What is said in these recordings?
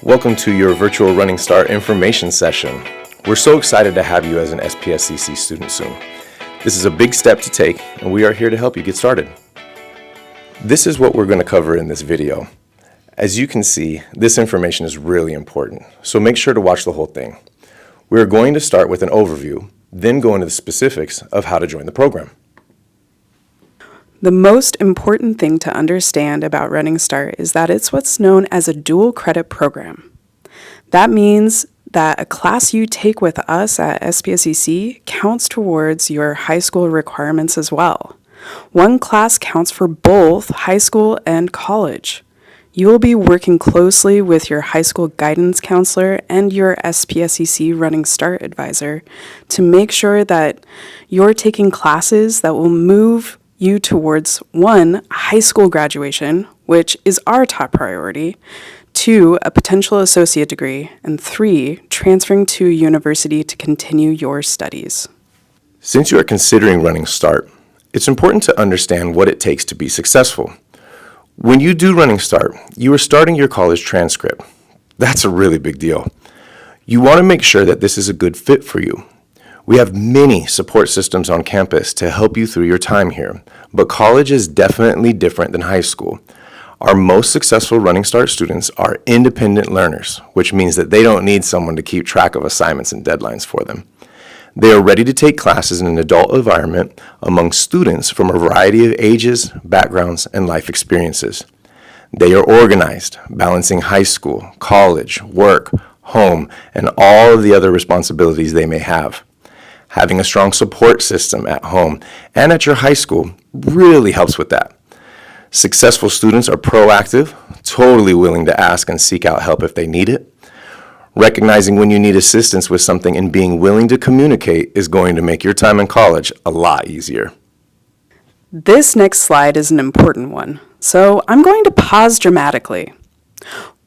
Welcome to your virtual Running Start information session. We're so excited to have you as an SPSCC student soon. This is a big step to take, and we are here to help you get started. This is what we're going to cover in this video. As you can see, this information is really important, so make sure to watch the whole thing. We're going to start with an overview, then go into the specifics of how to join the program. The most important thing to understand about Running Start is that it's what's known as a dual credit program. That means that a class you take with us at SPSCC counts towards your high school requirements as well. One class counts for both high school and college. You will be working closely with your high school guidance counselor and your SPSCC Running Start advisor to make sure that you're taking classes that will move you towards 1, high school graduation, which is our top priority, 2, a potential associate degree, and 3, transferring to university to continue your studies. Since you are considering Running Start, it's important to understand what it takes to be successful. When you do Running Start, you are starting your college transcript. That's a really big deal. You want to make sure that this is a good fit for you. We have many support systems on campus to help you through your time here, but college is definitely different than high school. Our most successful Running Start students are independent learners, which means that they don't need someone to keep track of assignments and deadlines for them. They are ready to take classes in an adult environment among students from a variety of ages, backgrounds, and life experiences. They are organized, balancing high school, college, work, home, and all of the other responsibilities they may have. Having a strong support system at home and at your high school really helps with that. Successful students are proactive, totally willing to ask and seek out help if they need it. Recognizing when you need assistance with something and being willing to communicate is going to make your time in college a lot easier. This next slide is an important one, so I'm going to pause dramatically.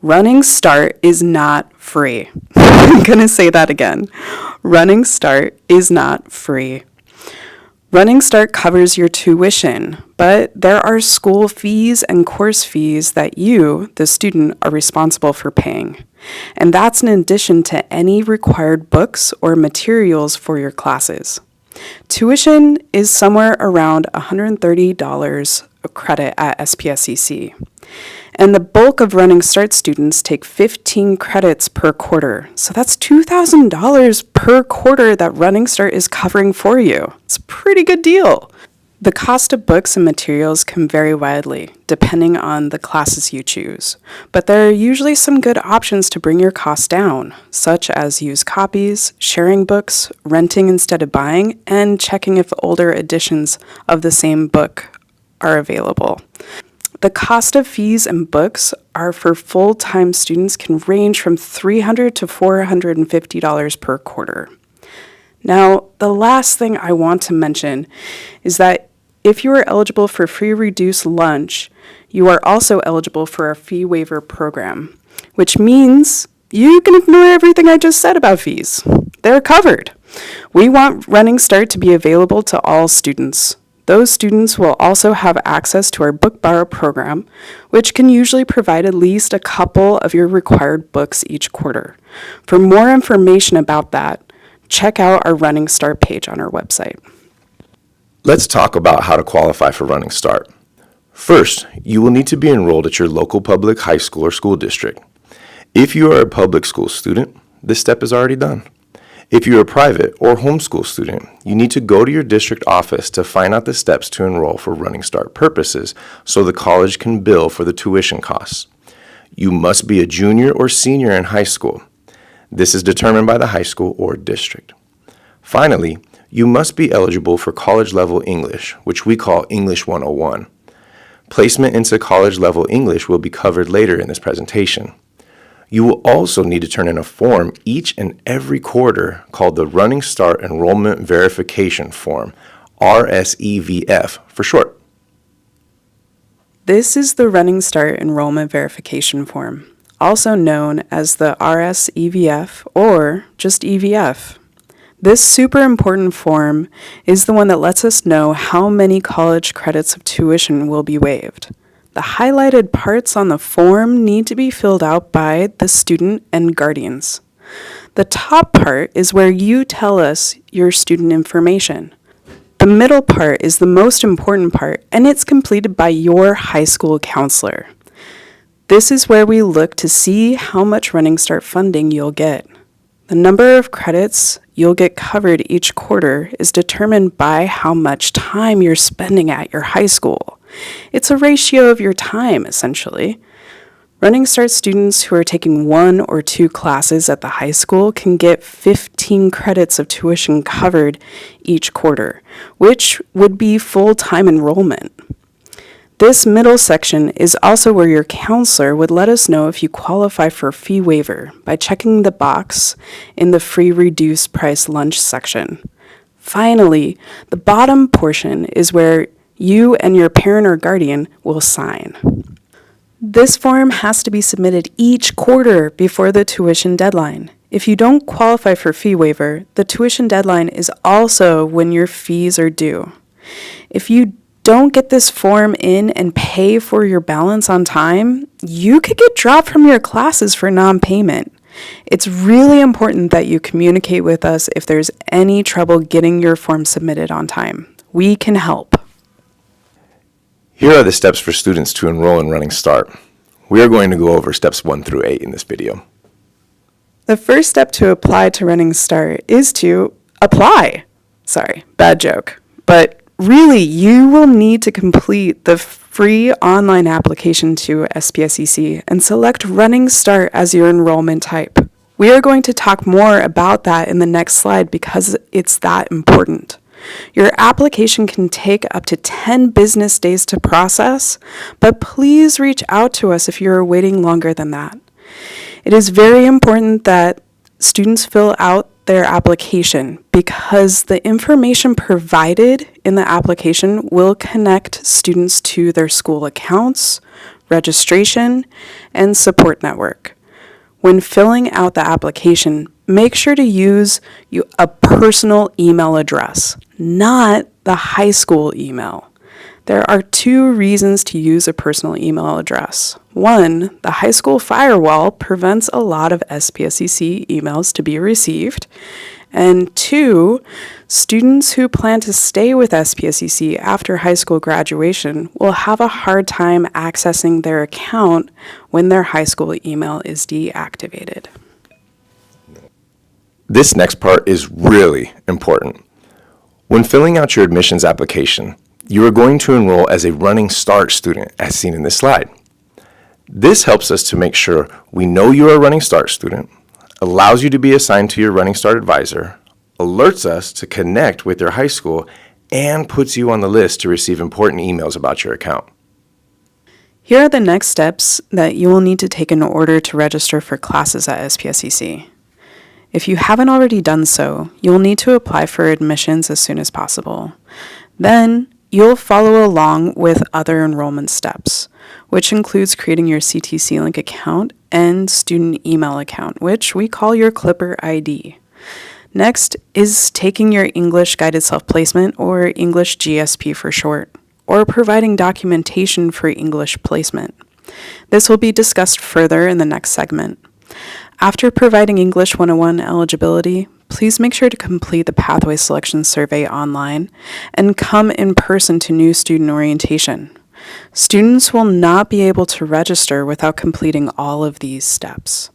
Running Start is not free. I'm going to say that again. Running Start is not free. Running Start covers your tuition, but there are school fees and course fees that you, the student, are responsible for paying. And that's in addition to any required books or materials for your classes. Tuition is somewhere around $130 a credit at SPSCC. And the bulk of Running Start students take 15 credits per quarter. So that's $2,000 per quarter that Running Start is covering for you. It's a pretty good deal. The cost of books and materials can vary widely, depending on the classes you choose. But there are usually some good options to bring your costs down, such as used copies, sharing books, renting instead of buying, and checking if older editions of the same book are available. The cost of fees and books are for full-time students can range from $300 to $450 per quarter. Now, the last thing I want to mention is that if you are eligible for free reduced lunch, you are also eligible for our fee waiver program, which means you can ignore everything I just said about fees. They're covered. We want Running Start to be available to all students. Those students will also have access to our book borrow program, which can usually provide at least a couple of your required books each quarter. For more information about that, check out our Running Start page on our website. Let's talk about how to qualify for Running Start. First, you will need to be enrolled at your local public high school or school district. If you are a public school student, this step is already done. If you're a private or homeschool student, you need to go to your district office to find out the steps to enroll for Running Start purposes so the college can bill for the tuition costs. You must be a junior or senior in high school. This is determined by the high school or district. Finally, you must be eligible for college-level English, which we call English 101. Placement into college-level English will be covered later in this presentation. You will also need to turn in a form each and every quarter called the Running Start Enrollment Verification Form, RSEVF for short. This is the Running Start Enrollment Verification Form, also known as the RSEVF or just EVF. This super important form is the one that lets us know how many college credits of tuition will be waived. the highlighted parts on the form need to be filled out by the student and guardians. The top part is where you tell us your student information. The middle part is the most important part, and it's completed by your high school counselor. This is where we look to see how much Running Start funding you'll get. The number of credits you'll get covered each quarter is determined by how much time you're spending at your high school. It's a ratio of your time, essentially. Running Start students who are taking 1 or 2 classes at the high school can get 15 credits of tuition covered each quarter, which would be full-time enrollment. This middle section is also where your counselor would let us know if you qualify for a fee waiver by checking the box in the free reduced price lunch section. Finally, the bottom portion is where you and your parent or guardian will sign. This form has to be submitted each quarter before the tuition deadline. If you don't qualify for fee waiver, the tuition deadline is also when your fees are due. If you don't get this form in and pay for your balance on time, you could get dropped from your classes for non-payment. It's really important that you communicate with us if there's any trouble getting your form submitted on time. We can help. Here are the steps for students to enroll in Running Start. We are going to go over steps 1 through 8 in this video. The first step to apply to Running Start is to apply. Sorry, bad joke. But really, you will need to complete the free online application to SPSEC and select Running Start as your enrollment type. We are going to talk more about that in the next slide because it's that important. Your application can take up to 10 business days to process, but please reach out to us if you are waiting longer than that. It is very important that students fill out their application because the information provided in the application will connect students to their school accounts, registration, and support network. When filling out the application, make sure to use a personal email address, not the high school email. There are 2 reasons to use a personal email address. 1, the high school firewall prevents a lot of SPSEC emails to be received. And 2, students who plan to stay with SPSEC after high school graduation will have a hard time accessing their account when their high school email is deactivated. This next part is really important. When filling out your admissions application, you are going to enroll as a Running Start student, as seen in this slide. This helps us to make sure we know you are a Running Start student, allows you to be assigned to your Running Start advisor, alerts us to connect with your high school, and puts you on the list to receive important emails about your account. Here are the next steps that you will need to take in order to register for classes at SPSEC. If you haven't already done so, you'll need to apply for admissions as soon as possible. Then, you'll follow along with other enrollment steps, which includes creating your CTC Link account and student email account, which we call your Clipper ID. Next is taking your English Guided Self-Placement, or English GSP for short, or providing documentation for English placement. This will be discussed further in the next segment. After providing English 101 eligibility, please make sure to complete the Pathway Selection Survey online and come in person to new student orientation. Students will not be able to register without completing all of these steps.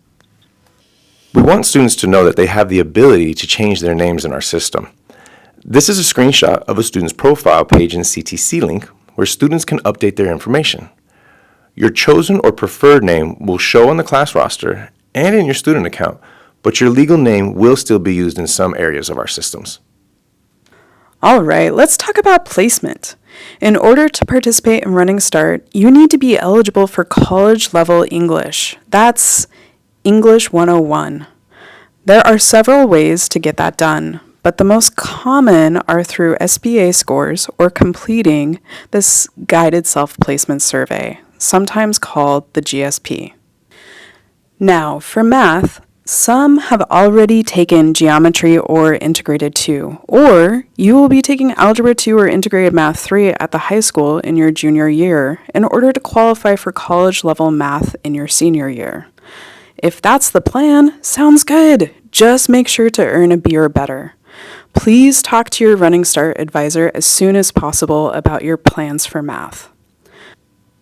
We want students to know that they have the ability to change their names in our system. This is a screenshot of a student's profile page in CTC Link where students can update their information. Your chosen or preferred name will show on the class roster and in your student account, but your legal name will still be used in some areas of our systems. All right, let's talk about placement. In order to participate in Running Start, you need to be eligible for college-level English. That's English 101. There are several ways to get that done, but the most common are through SBA scores or completing this Guided Self-Placement Survey, sometimes called the GSP. Now, for math, Some have already taken Geometry or Integrated 2, or you will be taking Algebra 2 or Integrated Math 3 at the high school in your junior year in order to qualify for college-level math in your senior year. If that's the plan, sounds good. Just make sure to earn a B or better. Please talk to your Running Start advisor as soon as possible about your plans for math.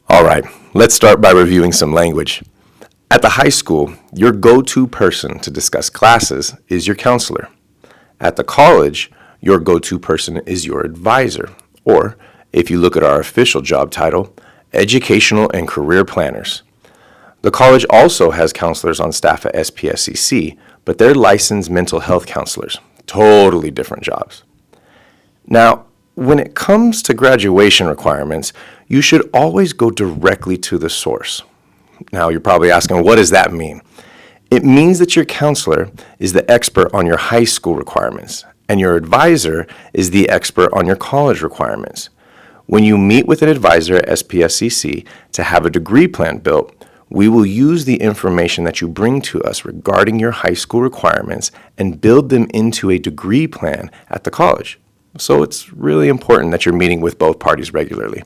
All right, let's start by reviewing some language. At the high school, your go-to person to discuss classes is your counselor. At the college, your go-to person is your advisor, or, if you look at our official job title, Educational and Career Planners. The college also has counselors on staff at SPSCC, but they're licensed mental health counselors. Totally different jobs. Now, when it comes to graduation requirements, you should always go directly to the source. Now, you're probably asking, what does that mean? It means that your counselor is the expert on your high school requirements, and your advisor is the expert on your college requirements. When you meet with an advisor at SPSCC to have a degree plan built, we will use the information that you bring to us regarding your high school requirements and build them into a degree plan at the college. So it's really important that you're meeting with both parties regularly.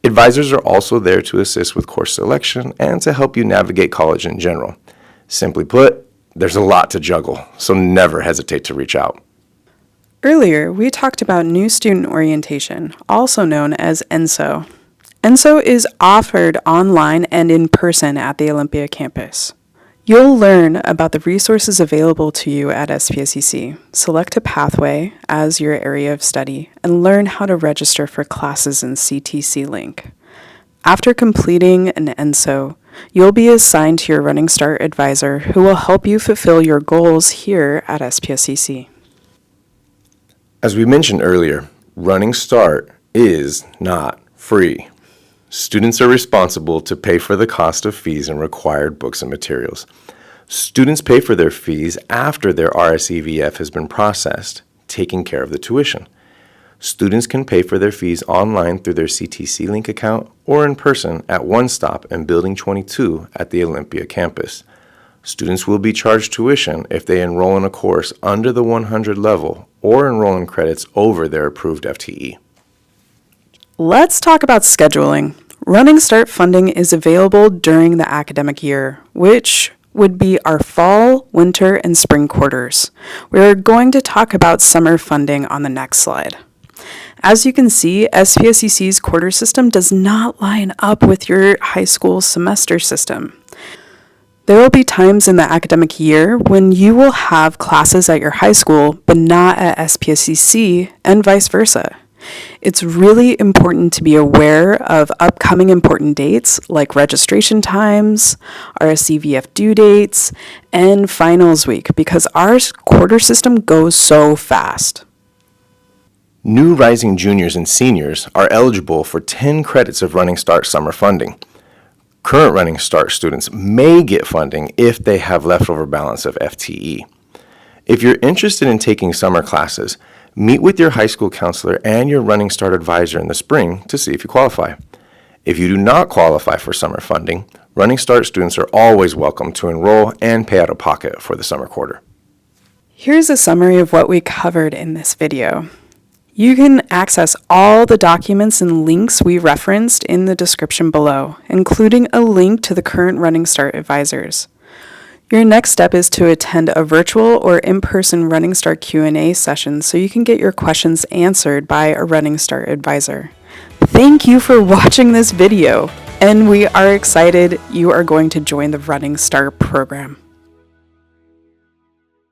Advisors are also there to assist with course selection and to help you navigate college in general. Simply put, there's a lot to juggle, so never hesitate to reach out. Earlier, we talked about New Student Orientation, also known as ENSO. ENSO is offered online and in person at the Olympia campus. You'll learn about the resources available to you at SPSCC, select a pathway as your area of study, and learn how to register for classes in CTC Link. After completing an ENSO, you'll be assigned to your Running Start advisor who will help you fulfill your goals here at SPSCC. As we mentioned earlier, Running Start is not free. Students are responsible to pay for the cost of fees and required books and materials. Students pay for their fees after their RSEVF has been processed, taking care of the tuition. Students can pay for their fees online through their CTC Link account or in person at One Stop in Building 22 at the Olympia campus. Students will be charged tuition if they enroll in a course under the 100 level or enroll in credits over their approved FTE. Let's talk about scheduling. Running Start funding is available during the academic year, which would be our fall, winter, and spring quarters. We're going to talk about summer funding on the next slide. As you can see, SPSCC's quarter system does not line up with your high school semester system. There will be times in the academic year when you will have classes at your high school, but not at SPSCC, and vice versa. It's really important to be aware of upcoming important dates like registration times, RSCVF due dates, and finals week because our quarter system goes so fast. New rising juniors and seniors are eligible for 10 credits of Running Start summer funding. Current Running Start students may get funding if they have leftover balance of FTE. If you're interested in taking summer classes, meet with your high school counselor and your Running Start advisor in the spring to see if you qualify. If you do not qualify for summer funding, Running Start students are always welcome to enroll and pay out of pocket for the summer quarter. Here's a summary of what we covered in this video. You can access all the documents and links we referenced in the description below, including a link to the current Running Start advisors. Your next step is to attend a virtual or in-person Running Start Q&A session so you can get your questions answered by a Running Start advisor. Thank you for watching this video, and we are excited you are going to join the Running Start program.